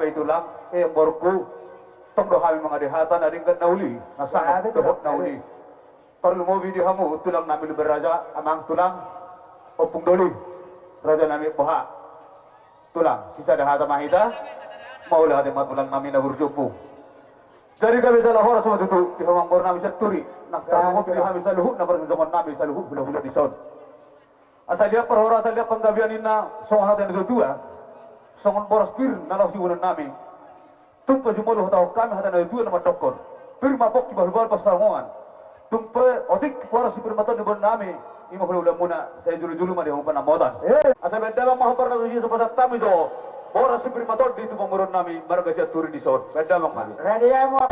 sampai tulang borku tong do kami mga dihatan ading kan nauli nasang tuhot nauli perlu mo video hamu tulang nami beraja amang tulang opung doli raja nami boha tulang sisa dahata mahita maulah de matulang nami na burjupu jadi kami salah horas sama tutu di hamang bor nami saturi nak mo pilih kami sa luhut na barang zaman nami sa luhut bulan di son asal dia perhora asal dia penggabian inna songon hatan itu dua songon boros pir nalau si bulan nami tumpa jumolo tahu kami hatan itu dua nama dokon pir mapok kibal bal pasangongan tumpa otik boros si pir matan di bulan nami ima hulu muna saya julu mah di humpan namodan asal benda bang mahapar na suji sepasat tami jo boros si pir matan di tu pemurun nami barang gajah turun di son benda bang mali Radio mo.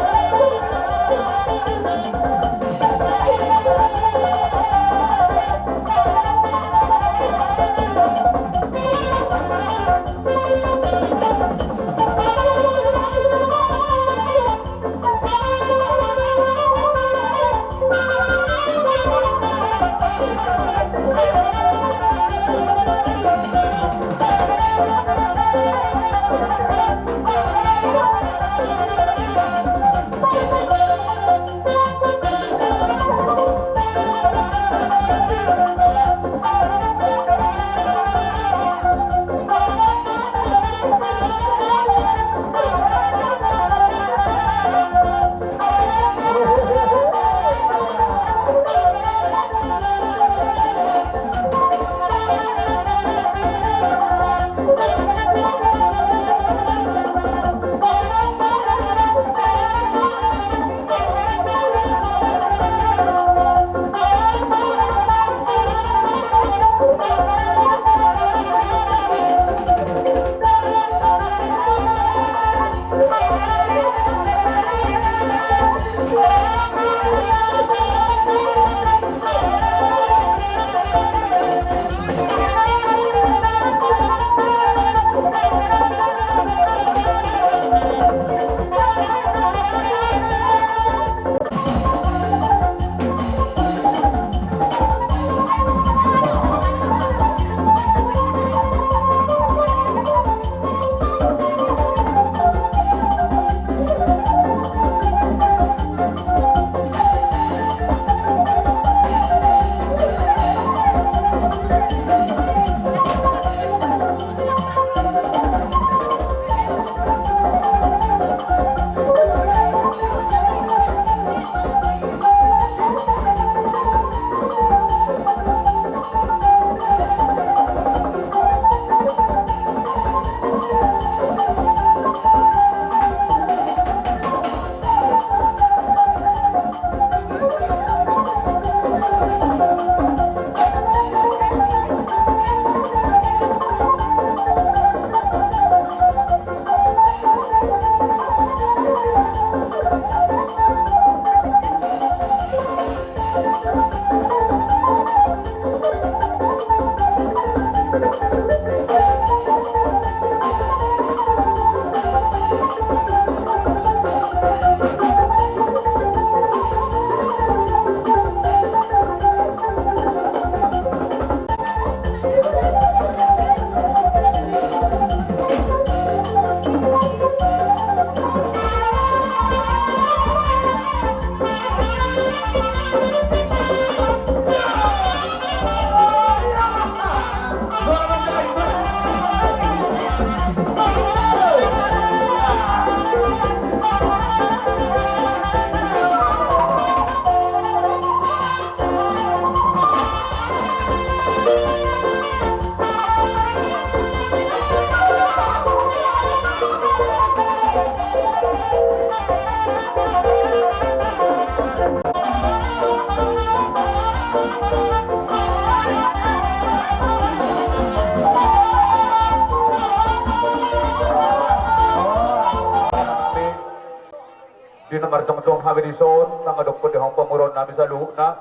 di nomor jong-jong habirison tanga dokpo di hong pamuron nami sa luhuk na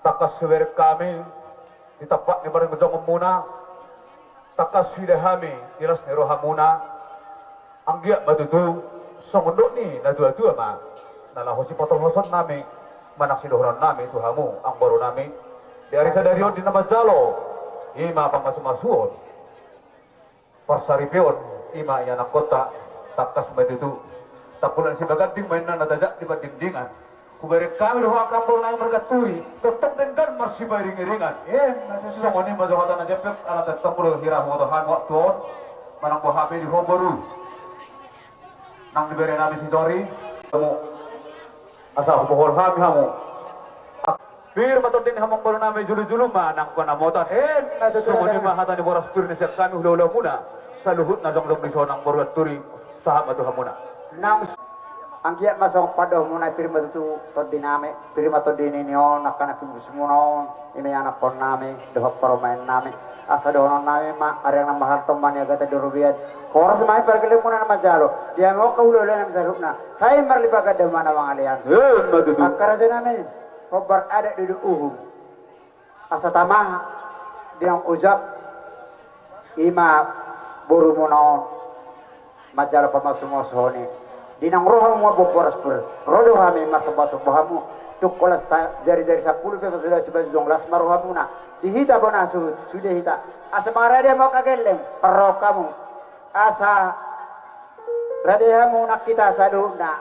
takas suwer kami ditapak ni barang jong muna takas sudah kami iras ni roha muna anggiak matutu songondok ni na dua-dua ma nalahosi potong hosot nami manak sidohron nami tuhamu ang baru nami di arisa darion di nama jalo ima pangasumasuon parsaripeon ima ya anak kota takas itu tapulan si bagading mainan natajak di dindingan kuberi kami doa kampung naik mergaturi tetap dengan masih bairing-iringan semua ini majuhatan aja pek alat tempur hirah motohan waktu manang buah HP di hoboru nang diberi nabi si Jori kamu asal pohon kami kamu bir matodin hamang baru nami julu-julu manang panamotan semua ini mahatan di boras turi nasihat kami hula-hula muna saluhut na jong-jong di sonang baru turi sahabat tuhan muna nang ang giat masong pado muna pirma tu todiname pirma todini nio nakana tu sumuno ime anak pon name dohok paromain name asa dohon name ma areng nang mahal teman ya gata durubian koras mai pergele muna nama jalo dia mau kaulo le nam sarupna saya marli baga de mana wang alian matutu akara jenane hobar ada di uhum asa tamah diang ujab ima buru munaon majalo pamasumosone dinang roham mo boporas per rodo hame masabasok bahamu tukolas jari-jari 10 peso sudah 11 maruhamuna dihita bona sudah hita asa marade mo kagellem perro kamu asa radehamu nak kita saduna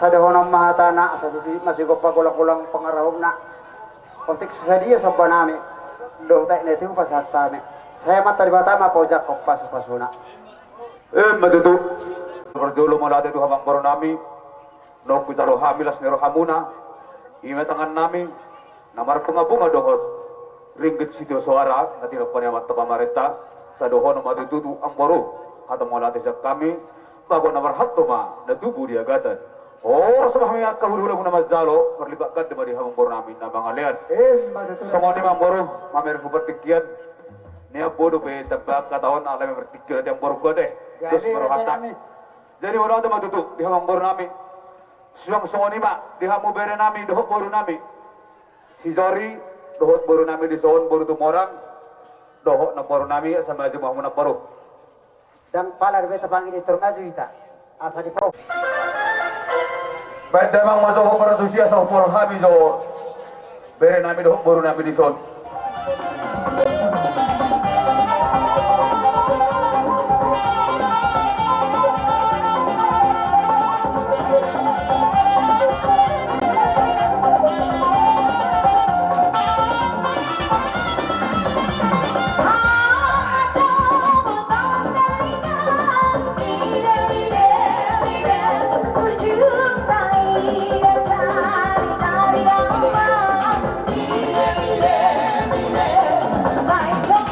asa dahon mahatana asa masih gopa kulang-kulang pangarahom na kontek sa dia sa banami do tay na tiyo pasatame saya mata di bata mapojak kok pasu-pasuna matutu berjolo malade tu habang baru nami no kutaro hamilas nero hamuna ime tangan nami namar bunga-bunga dohot ringgit sido suara nanti lakukan yang mata pamarenta sa dohon matutu ang baru atau malade sa kami bago namar hatoma na tubuh di agatan semua kami akan hulu muna mazalo perlibatkan di bari hamang baru nami na mga lian semua ni mang baru mamer bertikian niya bodo pe tabak katawan alam bertikian yang baru ko deh terus baru hatta jadi wala ada matutu di hamang baru nami siang semua ni ma di hamu bere nami dohok baru nami si Jori dohok baru nami di zon baru tu morang dohok na baru nami sama aja mau na baru dan pala beta panggil itu ngaju ita asa di pro baik demang mazo ho beratusia sa pol habi jo bere nami dohok baru nami di zon Cari-cari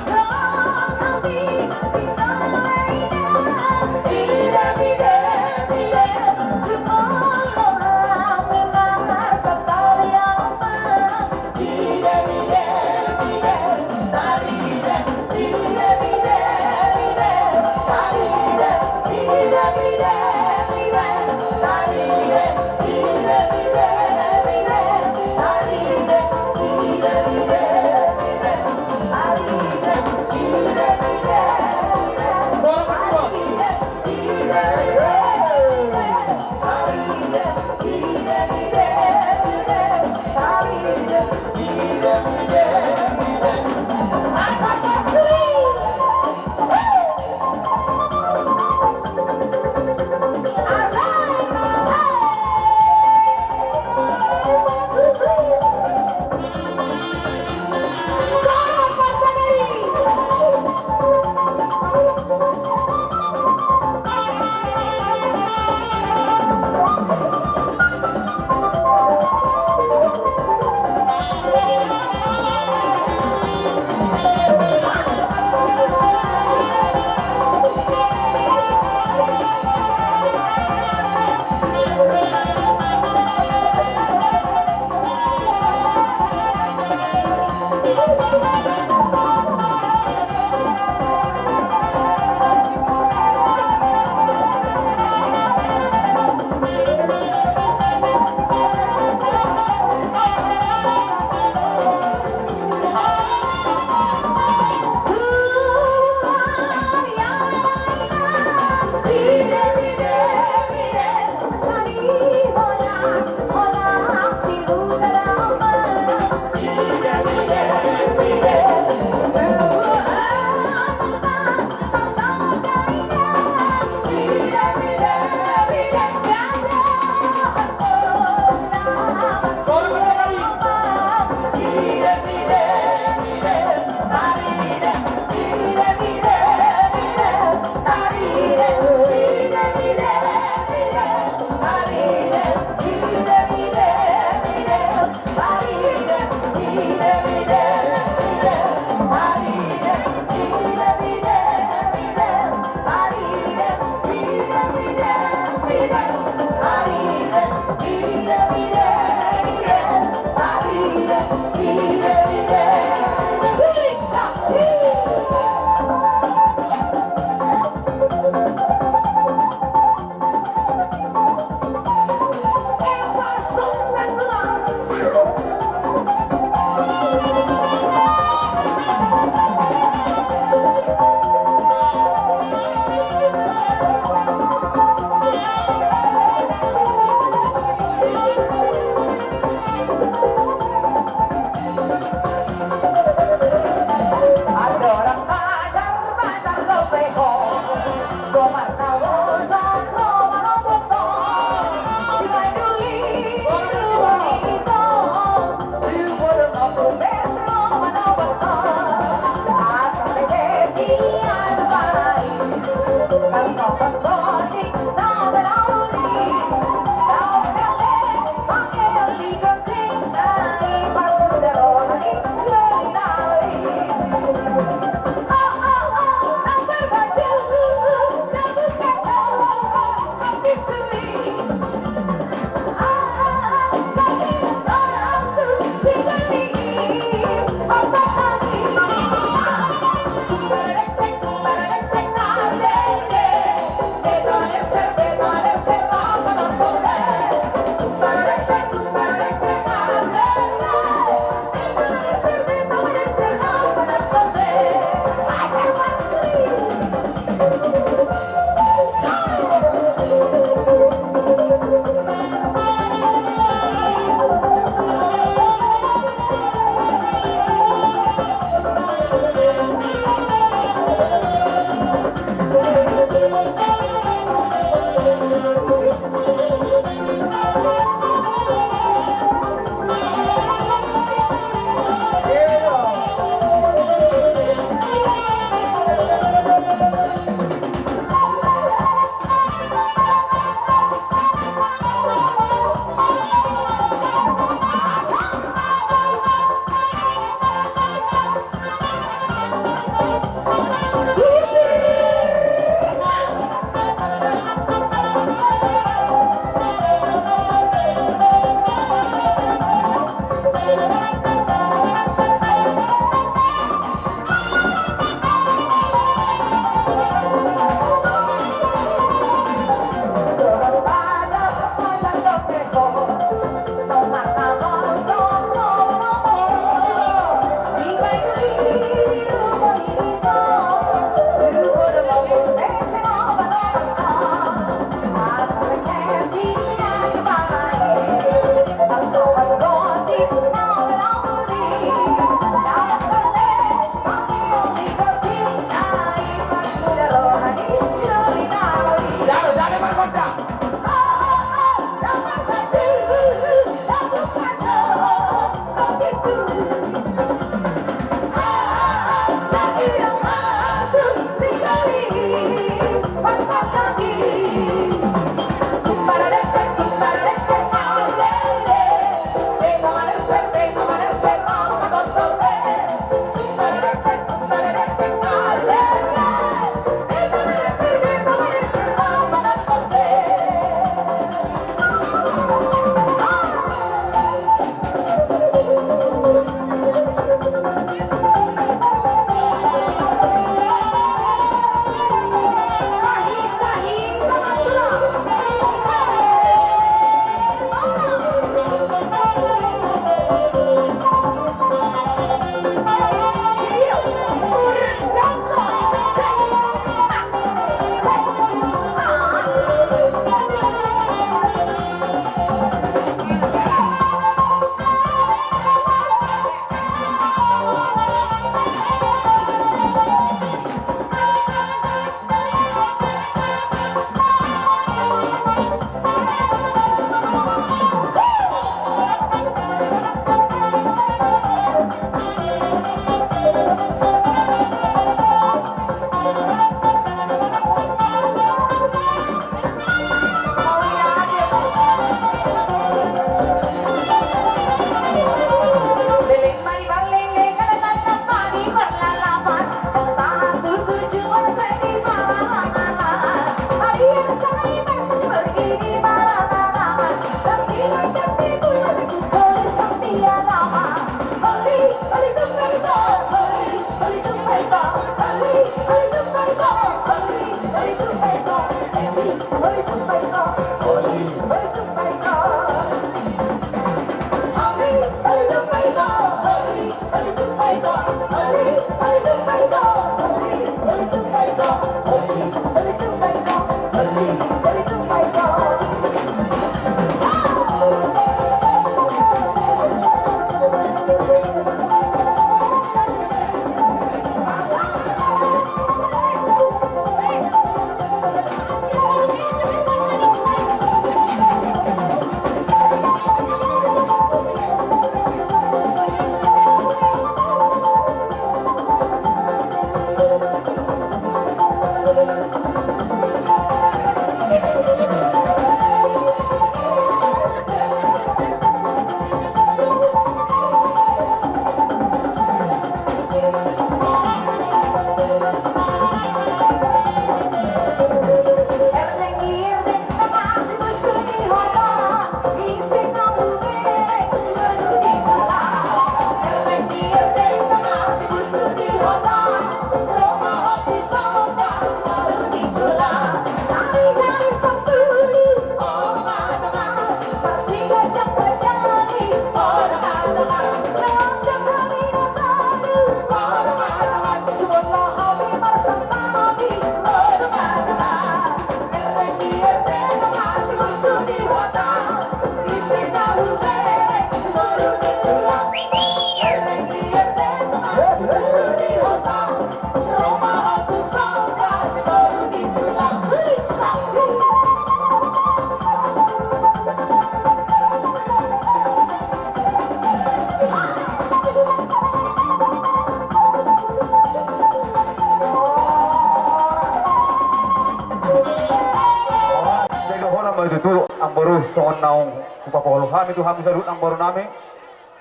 ang baru songon naong kupapahuluhan itu kami sarut ang baru nami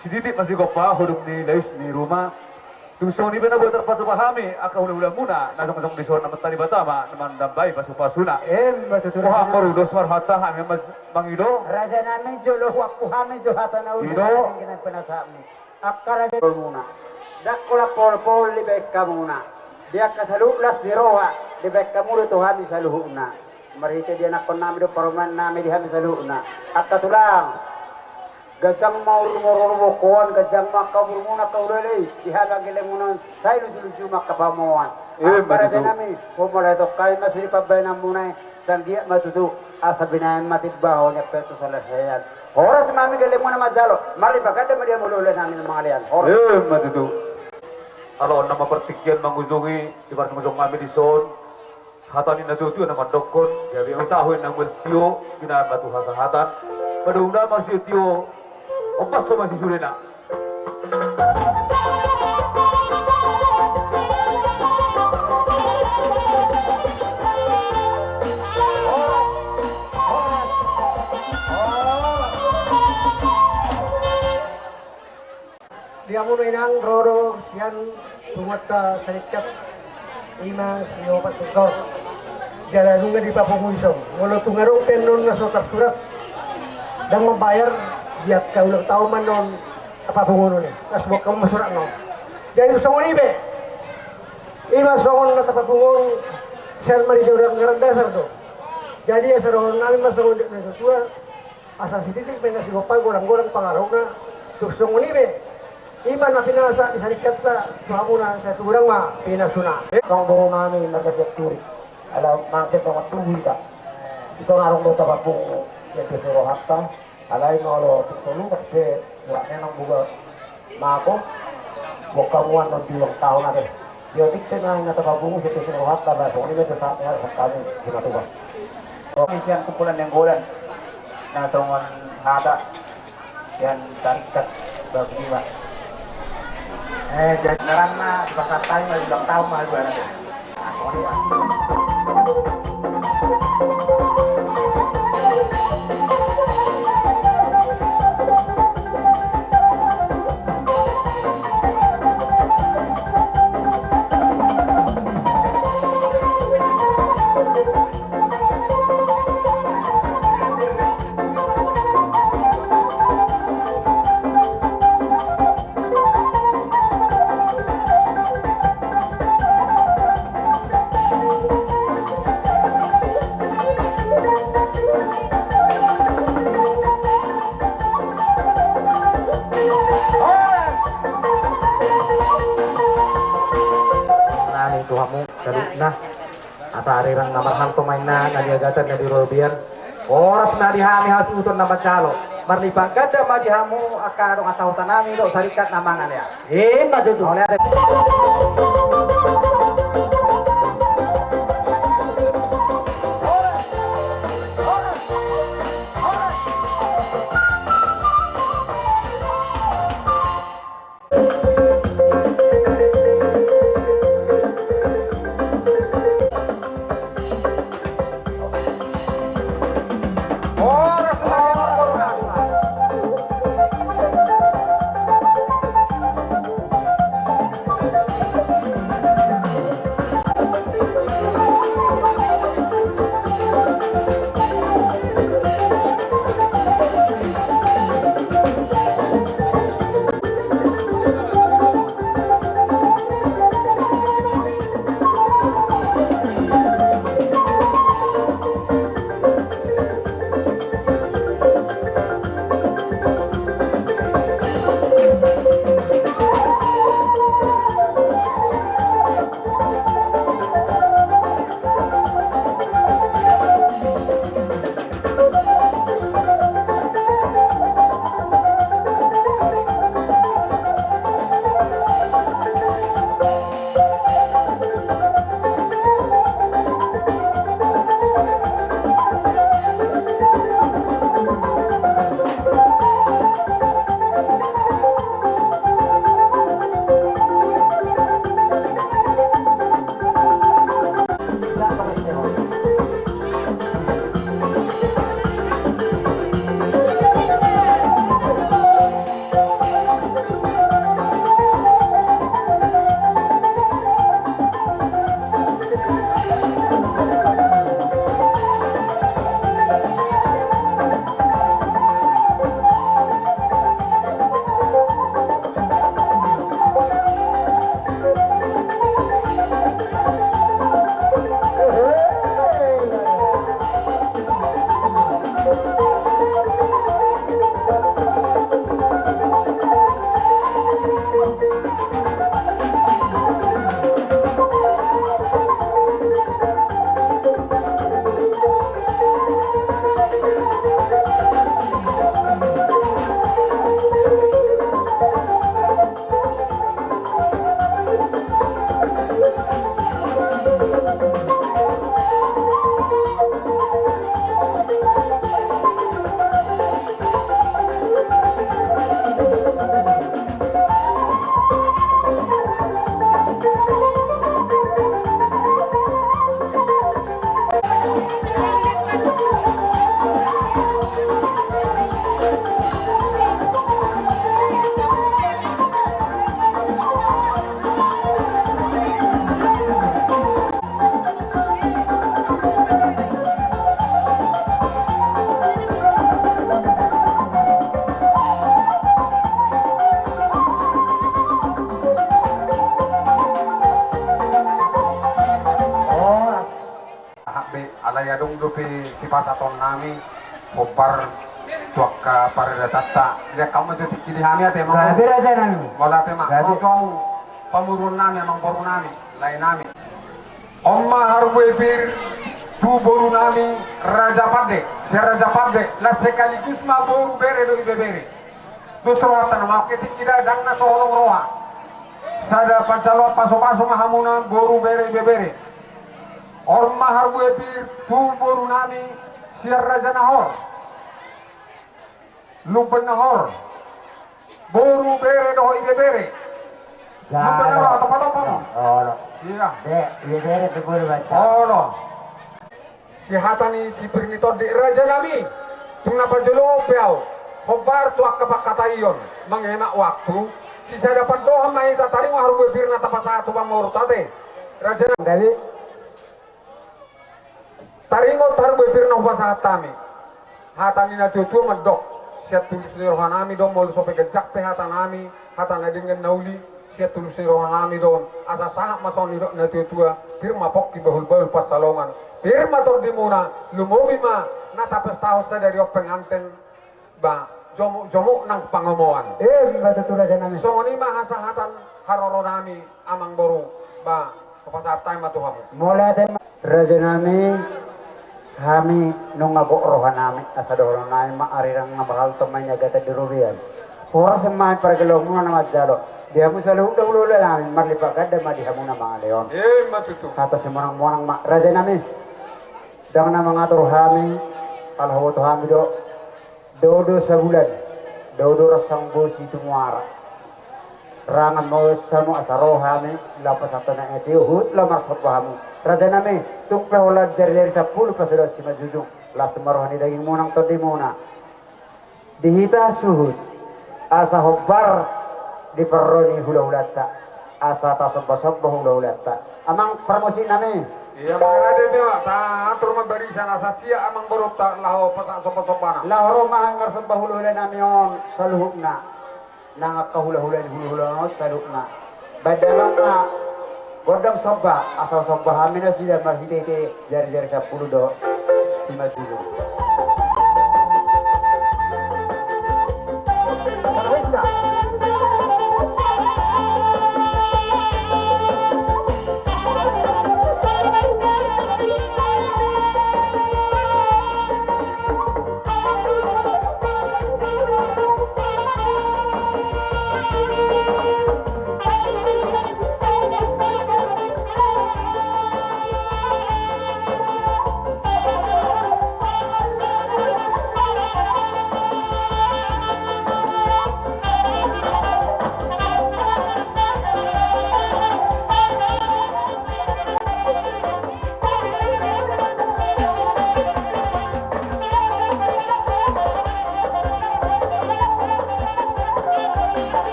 siditit masih gopa huduk ni lais ni rumah tusong ni bena buat terpatu pahami aka hula muna na sama di sorna mentari batama naman dambai pasupasuna Matutunan oh ang baru doswar hata kami mangido Raja namin jolo waktu kami johata na ulo Ido. dengan penasami. Akara raja muna. Dakula pol libek kamuna. Dia kasaluklas di roha libek kamu tu kami saluhuna. Marita dia nak nami do paroman nami di kami saluhuna. Akka tulang. Gajang mau rumor kuan gajang makabur muna kaulele dihalang gele muna saya lucu makapamuan. Akara raja nami pumala to kay masiri pabena muna sanggia matutu asa binayan matibbaho niya peto sa lasayan. Oras mami galing mo na majalo. Mali ba kada mo mulula namin ng mga liyan. Oras. matutu kalau nama pertikyan manguzungi ibarat manguzung kami di son hatan ni natutu nama dokon jadi utahuin nang bertio bina batu hasahatan paduna masih tio opas so masih surena Dia mo inang roro yan sumata sa ikat ima siyo patugkaw. Jala nunga di papungunsong. Wala tungarong penon na surat dan membayar diat ka ulang tao man non papunguno ni. Tas mo ka masurat no. Jadi songon ibe. Ima songon na papungon sel mari jorang ngarang dasar to. Jadi ya sarong namin masongon di tua asa sititik pengas gopay gorang-gorang pangarona. Tuk songon ibe. Iman na pinasa isarikat sa suhamuna sa turang ma pinasuna. Kung buro namin nagkasyakturi. Alam, mangsit mga tuwi ka. Ito nga rin mo tapapong yung pisuro hasta. Alay mo alo, pisuro kasi wala na ng buga mako. Bukamuan ng bilang tao natin. Yung dikte na natapapong yung pisuro hasta ba kung nila sa atin sa kami ginatuwa. Yan kumpulan ng golan. Na songon hada. Yan tarikat bagiwa. Jadi sekarang mah di pasar tayo may ulang taon mahal ba natin? Ako niya. hamu kaduna asa arirang namar hang pemain na naliagatan na birobian oras na dihami has uton na macalo marlipa gada madihamu akarong ataw tanami do sarikat namangan ya matutu oleh ada alayadong dupi kipasaton nami kopar tuaka parada tata dia kamu jadi kini hami ate mo Grabe raja nami. wala te ma Grabe. kau pamurun nami amang boru nami lain nami omma harwe bir tu boru nami raja padde si raja padde la sekaligus ma boru bere do bebere do soratan ma ke tikida jangan soholong roha sada pancalo paso-paso mahamuna boru bere bebere orma harwe bir tu boru nami si raja nahor lupa nahor boru bere do bebere lupa nahor atau apa Oh, iya bebere tu boleh baca. oh si hatani si pernito di raja nami kenapa jelo piau hobar tu akapakataion menghemat waktu si saya dapat doa mai tatari harwe bir na tapasa tu bang tate raja Dari taringot harwe bir na upasa hatami hatani na tutu medok siat tulis di rohanami dong molu sope gejak pe hatanami hatana dengan nauli siat tulis di rohanami dong asa sahak masoni dok na tutua firma pok ki bahul pas salongan firma tor di muna lumobi ma na tapes tahus dari penganten ba jomu nang pangomoan betul raja nami. songoni ma hasahatan haroro nami amang boru ba Kapasatay matuhamu. Mulai dari raja nami kami nunga rohan nami asa doron nami maarirang nga bakal tumay gata di rubian. Pura semai pergelong mga nama jalo. Dia mo sa luhong dahulo namin marlipagad na madihamu na mga leon. Matutu. Kata si monang raja nami. Dang na mga turhami kalhawo tuhami do sa bulan. Do rasang busi tumuara. Rangan mo sa mo asaro hami lapas ato na eti hut lamar sa pahamu. Raja nami tungkla wala dari 10 pasada si majujung. Las marohani daging monang to di mona. Dihita suhut asa hobbar di perroni hula-hulata asa tasabba-sabba hula-hulata amang promosi nami Iya mga rade dewa ta atur mabarisan asa sia amang borok ta laho pasak sopa-sopana. lahoro mahangar sabba hula-hula nami on saluhukna nanga kahula-hula di hula-hula on saluhukna badalang na godang sabba asa sabba hamina sila marhitete jari-jari 10 do si majuju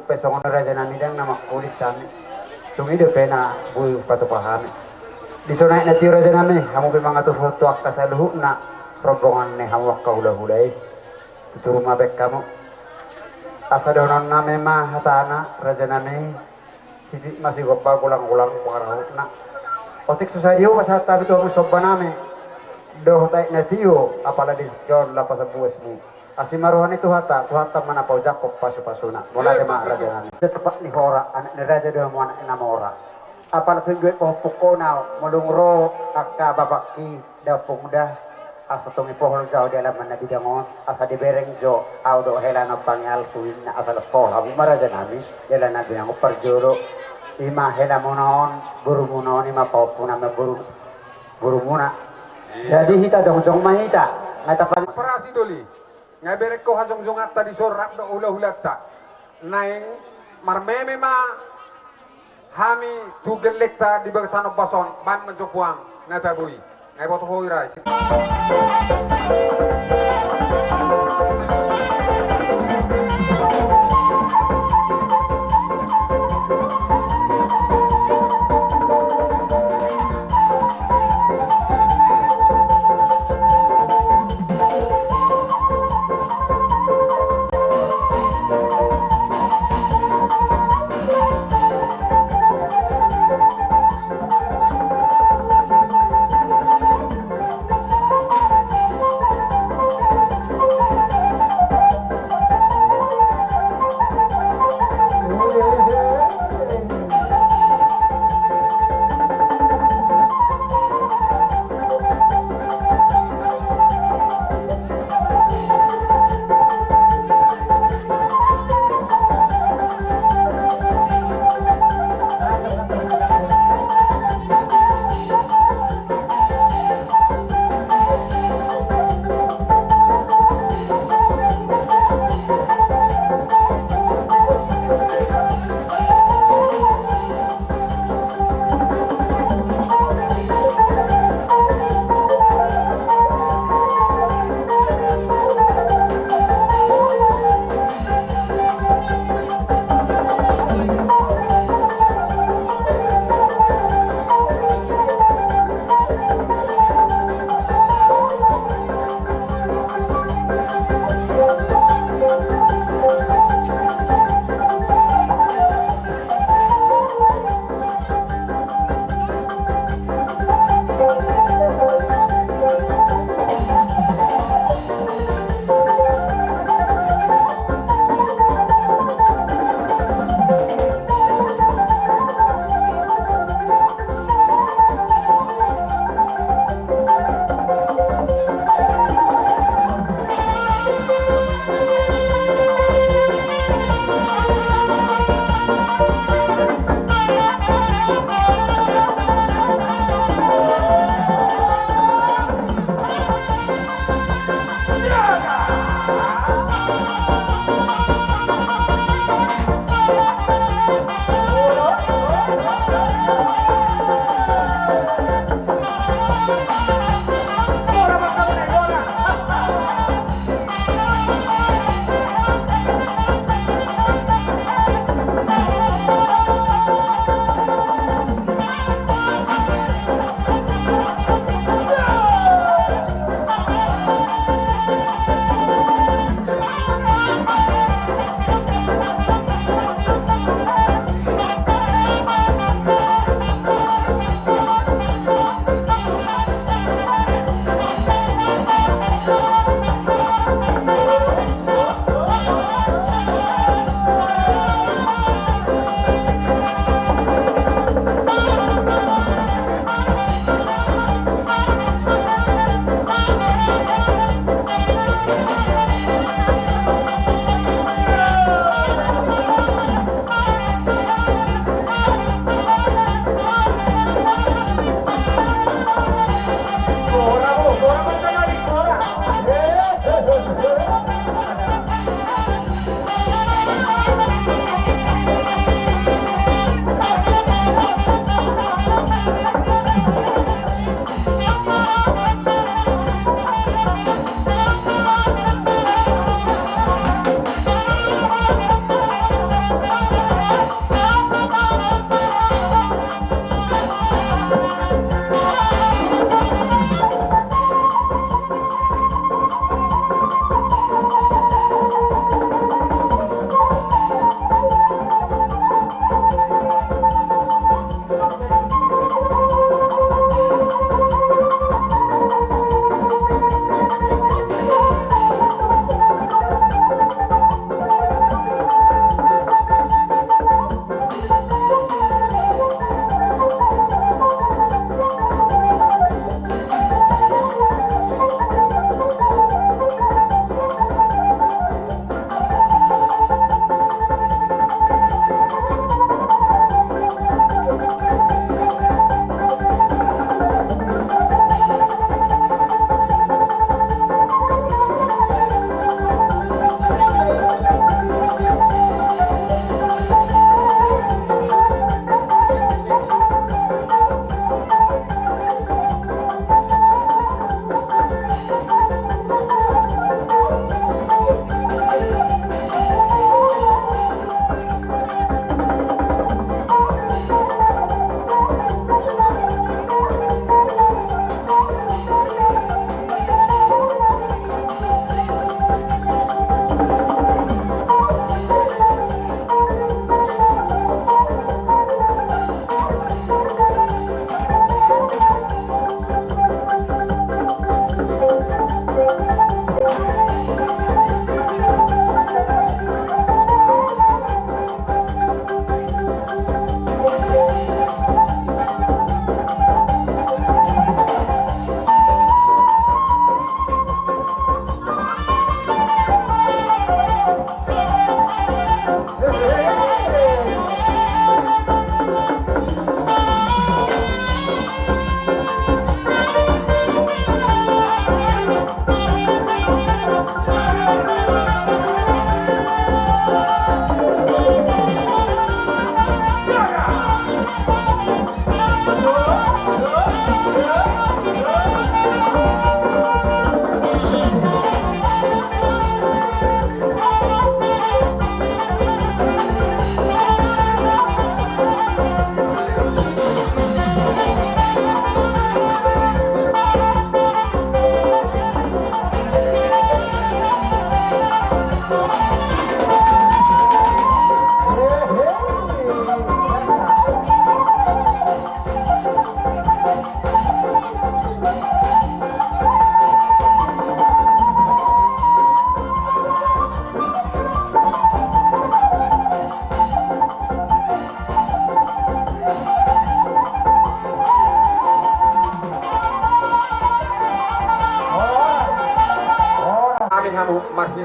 pesongon raja nami dang nama kulit kami tungi de pena bui patu pahami di sana na tiro raja nami hamu pe mangatu foto akka saluhu na rombongan ne hamu akka hula-hulai itu rumah bek kamu asa donon na mema hatana raja nami sidi masih gopa ulang-ulang pangarahu na otik susadio pasata bitu hamu sobba nami doh tai na tio apalagi jon lapas buesmu asimaruhan itu tuhata mana pau jakop pasu-pasuna mulai ma raja nami tepat ni hora anak ni raja dia mau anak nama ora apal pingguit po pukonaw mulungro akka babaki daw pungda asa tungi pohol daw di alaman na bidangon asa di bereng jo aw do hela no pangyal kuin na asal po habu maraja nami dela na binang parjuro ima hela monon buru monon ima popu na buru muna jadi hita jong mahita ngatapan Parasi doli. Ngai berek ko hajong jongat tadi sorap do ula hulata. Naing marmeme ma hami tugel lekta di bagasano bason ban menjopuang ngai tabui. Ngai boto hoi rai.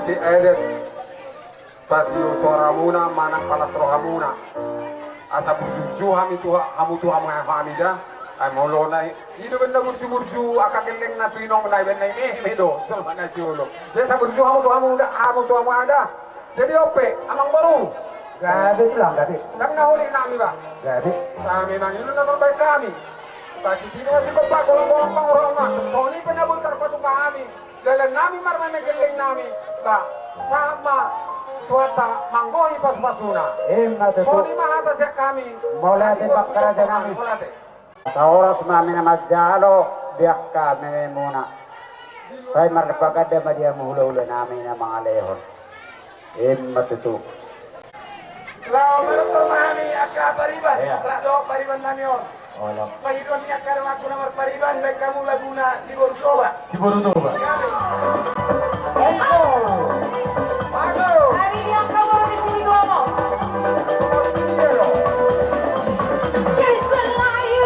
ti edet tatio sora muna manang palas roha muna asa burju hami tuha hamu tuha mga hamida ay molo na ino ben na burju akakeleng na tuinong na ben na medo so mana julo jadi sa burju hamu tuha mo ada jadi ope amang baru Gabi lang, gabi. nang nahuli nami ba Gabi. kami nang ino na tambay kami kasi dino kasi ko pa kolong pang nga soni penabutar pa tuka kami dalam nami marmane keleng nami ta sama tuata manggohi pas-pasuna Matutu. soni mahata siya kami Maulate bakkaraja nami. Maulate. Sa oras mami na magjalo, biyak kami muna. Saya maripagada madia muhula-hula namin ng mga lehon. Matutu. Selamat menutur mahami akka pariban. Rado pariban nami on. Wala. Pahidon niya karang aku nomor pariban baik kamu laguna si Borutoba. Si Borutoba. Hari ini ang kabar di sini ngomong. Guys, selayu.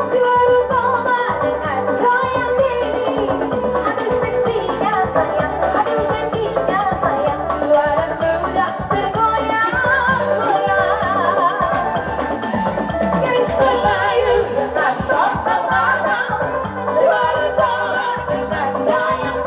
Si baru toba dengan goyang diri. Aduh seksinya sayang, aduh cantiknya sayang. Luaran muda bergoyang-goyang. Guys, selayu dengan total anak. Si baru toba dengan goyang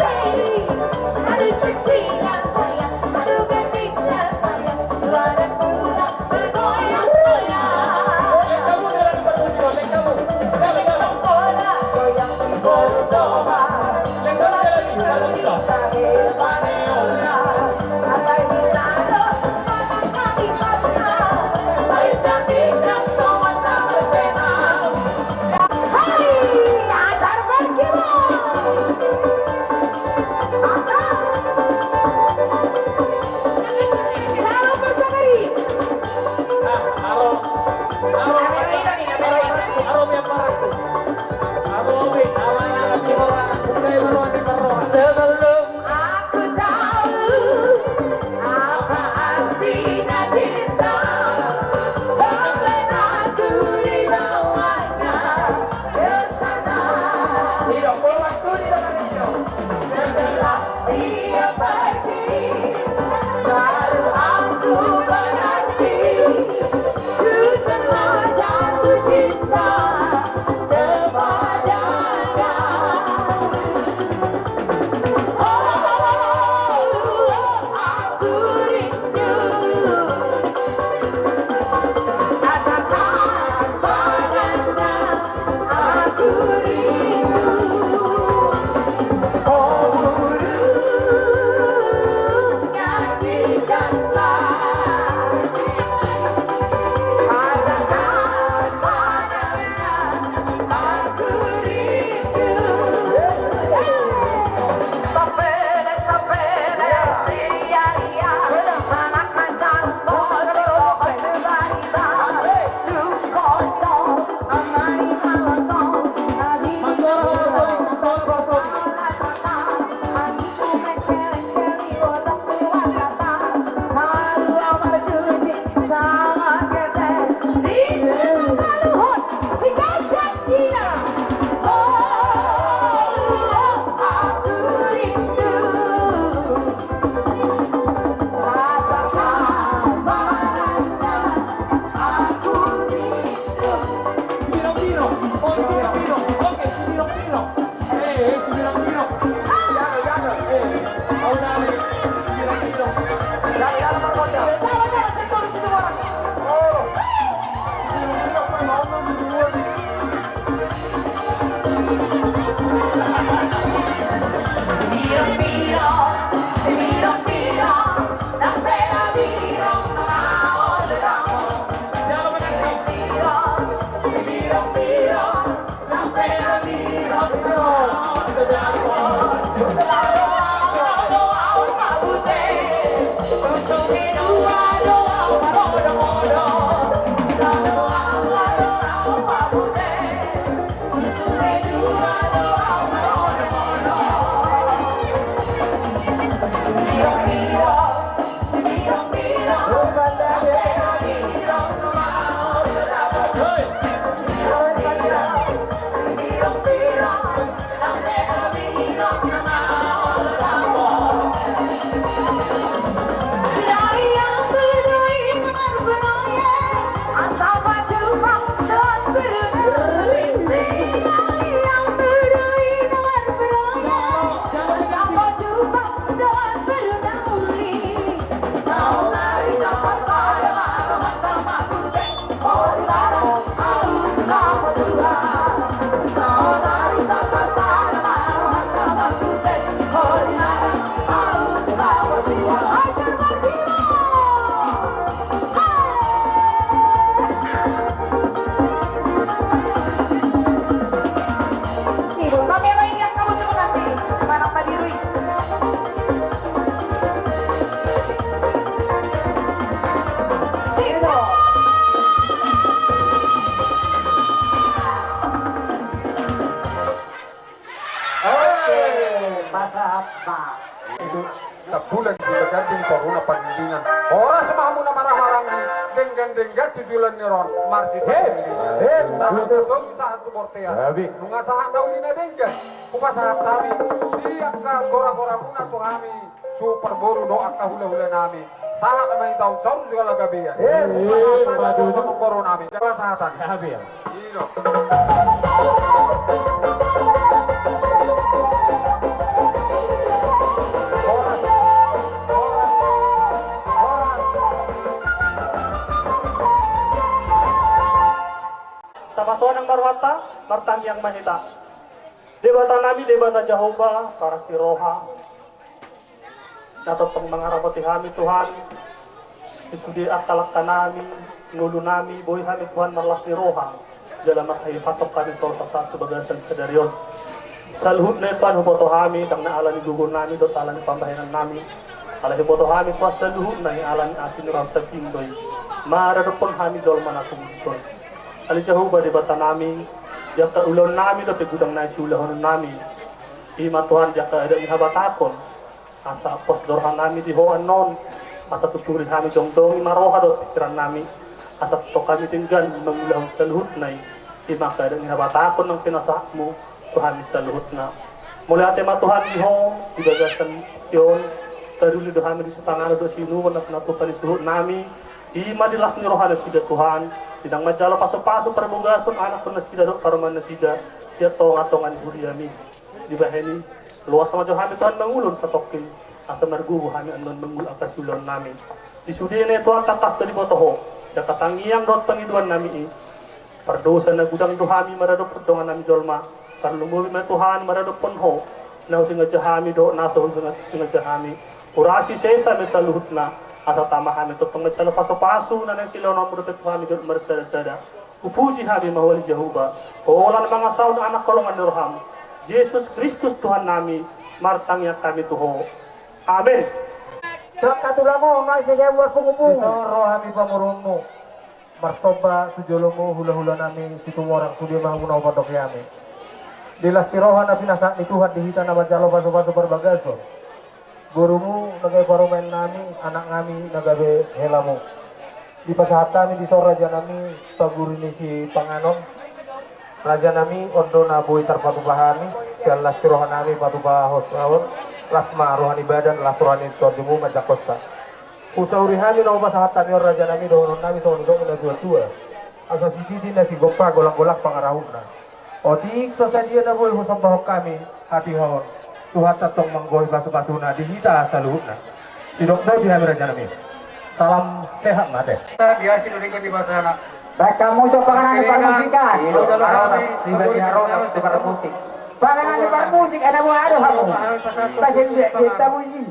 pembandingan. Orang semamu na marah-marang ni denggan-denggan tujulan ni ron marsi. Sahat so sahat tu mortea. Nunga sahat dauli na denggan. Kupa sahat kami. Dia ka gora-gora muna tu kami. Super boru doa ka hula-hula nami. Sahat naman itaw saur juga lagabian. Padu ng koro nami. Jaba sahatan. Habian. Ino. Tapason ng marwata, martang yang mahita. Debata nami, debata Jehovah, para si Roha. Natotong mga rabati kami Tuhan. Isudi at talakta nami, ngulo nami, buhay kami Tuhan marlas ni Roha. Dalam makahipasok kami sa subagasan sa daryon. Sa luhut na ito, huboto kami, tang naala ni gugur nami, dot ala ni pambahinan nami. Ala huboto kami, pas sa luhut na, ala ni asin ram sa pindoy. Maradopon kami dolman at tumuson. Ali Jehovah di bata nami, yang ulon nami dapat gudang na siulahon nami. Ima Tuhan yang ada ni habatakon, asa pos dorhan nami di hoan non, asa tuturin kami dong maroha dot pikiran nami, asa to kami tinggal mengulang saluhut nai. Ima ada ni habatakon ng pinasakmu, Tuhan sa luhut na. Mula tema Tuhan di ho, ibagasan yon, taduli dohan di setangana do sinu na natupan di suhut nami. Ima dilas ni rohana sida Tuhan. Sidang majalo paso-paso perbugason anak pun nasida do paruman nasida dia tong-atongan huriami di baheni luas sama Tuhan Tuhan mengulun sa tokin asa margubo kami anon mengul akas ulon nami di sudi ne Tuhan tatak dari botoho da katangiang dot pangiduan nami perdosa na gudang duhami maradop perdongan nami jolma parlumuwi ma Tuhan maradop ponho na singa jahami do naso singa jahami urasi sesa me saluhut na asa tamahan itu pengecala paso-paso na nang kilaw na murutet kami doon marsada-sada. Upuji kami mahwali Jehovah. Olang mga saun anak kolongan nurham. Jesus Kristus Tuhan nami, martangya kami tuho. Amen. Katula mo, nga isa siya buat pungupung. Isoro kami pamurunmo. Marsoba sujolomo hula-hula nami situmorang sudi mahamunaw padok yami. Dila sirohan na pinasak ni Tuhan dihita na majalo paso-paso berbagaso. Gurumu nagay parumen nami, anak kami nagabe helamu. Di pasahatan di sor raja nami, paguri ni si Panganom. Raja nami ondo na buhay tarpatubahani, sialas sirohan nami patubahos awon, lasma rohani badan, las rohani torjumu majakosta. Usaurihani na pasahatan yor raja nami dohonon nami so nidok na dua-dua. Asa si Didi na si Gompa golak-golak pangarahun na. Otik so sa dia na buhay husang bahok kami, hati hawon. Tuhan tatong menggoy basu-basu na dihita sa luhut na. Sidok daw dihamir raja nami. Salam sehat mate. Dia sinurikan di bahasa anak. Baik kamu coba kanan di musikan. Pribadi haronas di musik. Panganan di musik ada mau ada kamu. Pasien kita musik.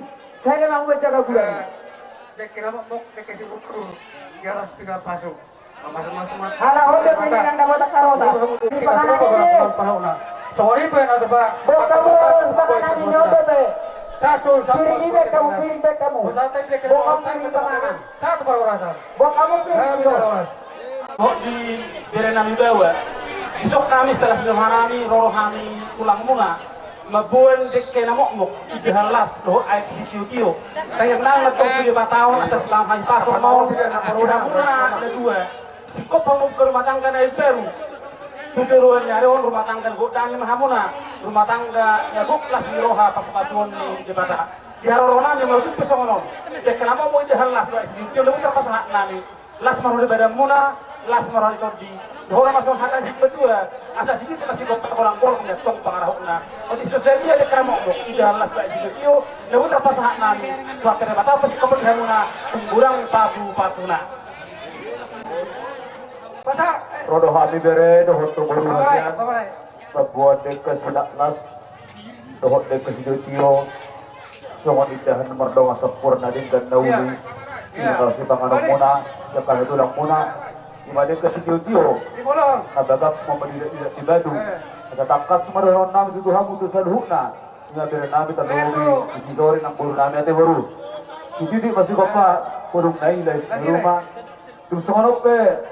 Saya memang baca lagu ini. Dekira mau dekesi bukru. Dia harus tinggal pasuk. Masuk-masuk. Hala udah pilih yang dapat karota. Di panganan ini. Sorry pe na ba? Bawa kamu harus panganan ini udah be. Satu Piring bag kamu, piring bag kamu. Bawa kamu piring panganan. Satu perurasan. Bawa kamu piring. Oh di nami bawa. Isok kami setelah sederhanami, roh kami pulang muna. Mabuan dek kena mokmok, idehalas do aik sisiu-kiu. Kaya nang nagtong 5 tahun atas lampai pasok mau. Udah muna ada 2. Sikop pamuk ke rumah tangga na Peru. Tujuan nyari rumah tangga godang mahamuna. Rumah tangga nyaguk las miroha pas-pasuan di bata. Di harorona nya marutuk pesongonon. Dek kenapa mau idehalas do aik sisiu-kiu lebih terpasah nami. Las maruli badan muna, las maruli kordi. Dohora masuk hata hikmat dua. Asa sikit kasih dokter orang punya tong pangarahuna. Odi sosial dia de kramok dok. Ida las baik sikio, lewu terpasah nami. Suat kena bata pasti kemudian muna semburang pasu-pasuna. Pasa Rodo kami bere dohot to buru hasian. Pagbuat dekas nas dohot dekas hidupio. Songon idahan merdong asapurna din dan nauli. Tinggal si Panganom muna, yakal tulang muna. Ibadah ke sijil-jil, nabagap memedidak ibadu. Nagatakas maroon namin dito hamu to sa luhuna. Sinabi namin taluwi, isidorin ang bulu namin ate waru. Hindi masih pa, purong nailay sa rumah. Tumsunganop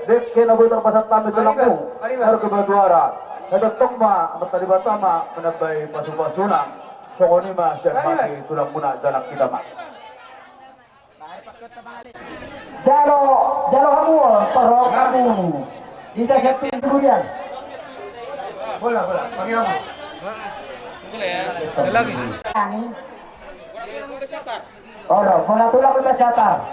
dek kaya naboy terpasat namin tulang mo. Harus kebaduara. Nadatong ma, matalibata ma, manabay pasupasuna. Sokoni ma, siya maki tulang muna, dalang kita ma. Jalo kamu, toro kamu. Kita siapin durian. Bola, panggil kamu. Ada lagi. Oh, bola tulang udah siatar.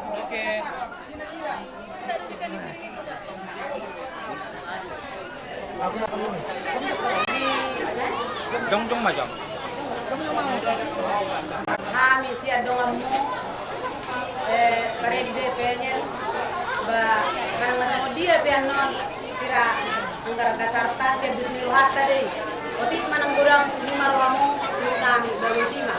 Jong macam. Kami siya doon mo karede penyen ba karang masamo dia pianon kira anggar dasarta siya bisniru hatta deh otik manang gurang lima romo nami baru lima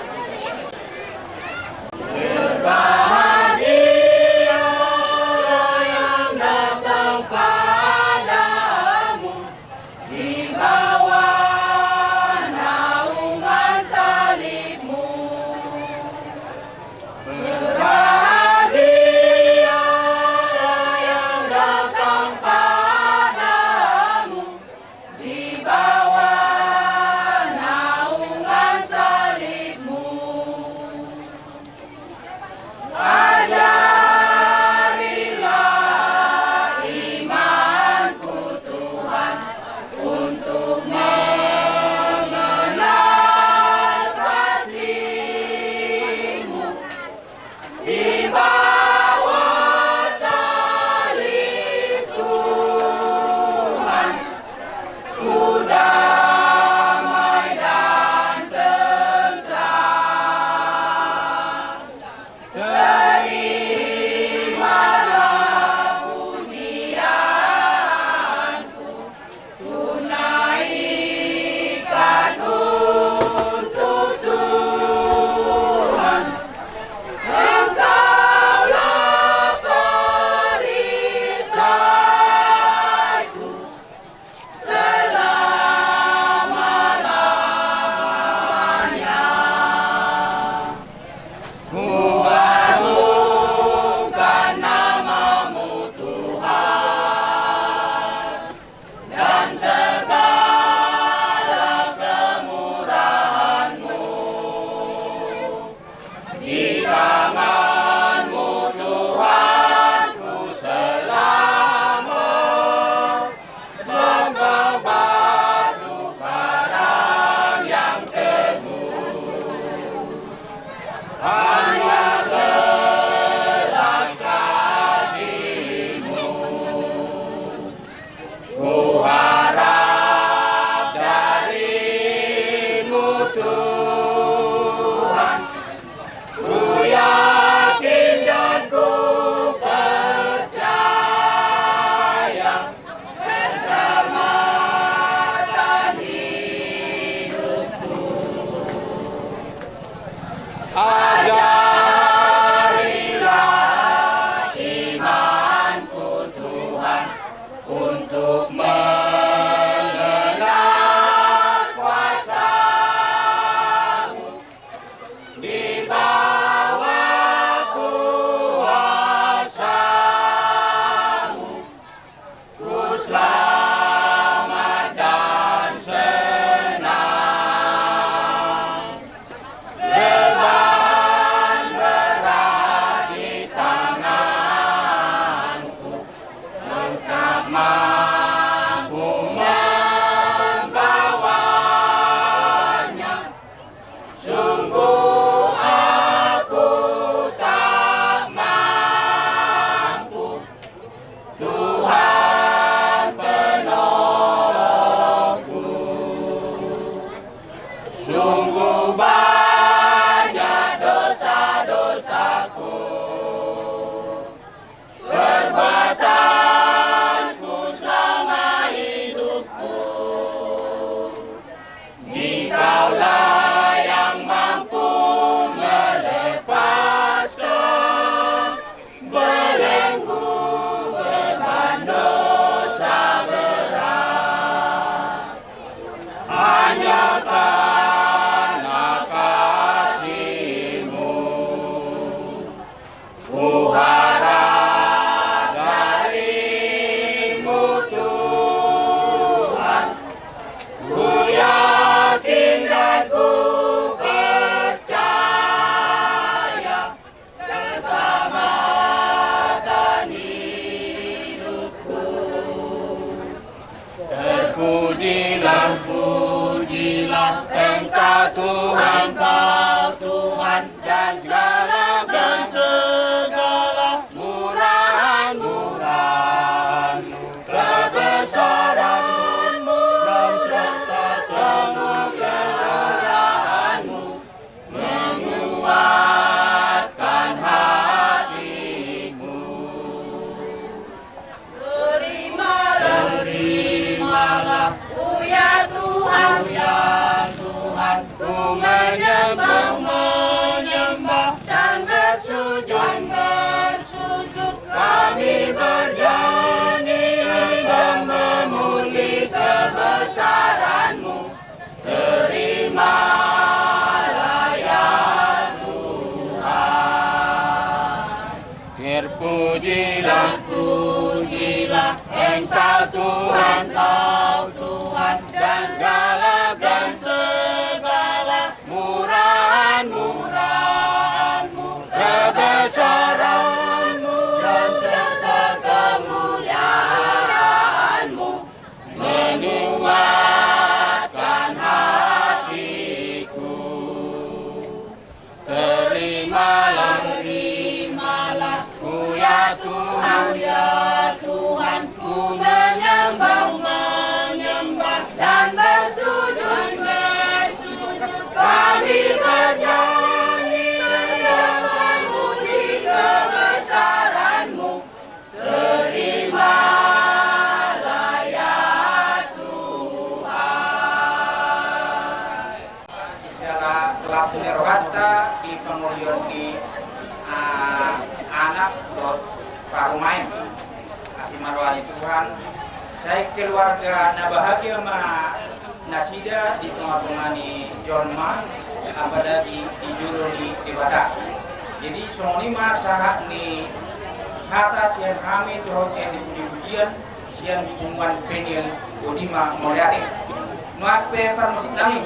pujilah, pujilah Engkau Tuhan, Kau Tuhan, dan segala murahan-murahan-Mu, kebesaran-Mu, dan serta kemuliaan-Mu, menguatkan hatiku. Terimalah, terimalah, ku ya Tuhan, ku menyembah, dan bersujud, kami bernyanyi, sedang memuji kebesaran-Mu. Terimalah ya Tuhan. Segala kelas rohata di pengulian di anak parumain kasih marwani Tuhan, saya keluarga na bahagia ma nasida di tengah-tengah ni Jorma pada di juru di Bata. Jadi semua masalah ni kata siang kami terus yang dipuji-pujian siang hubungan penil bodima moliate. Nuat pe musik nami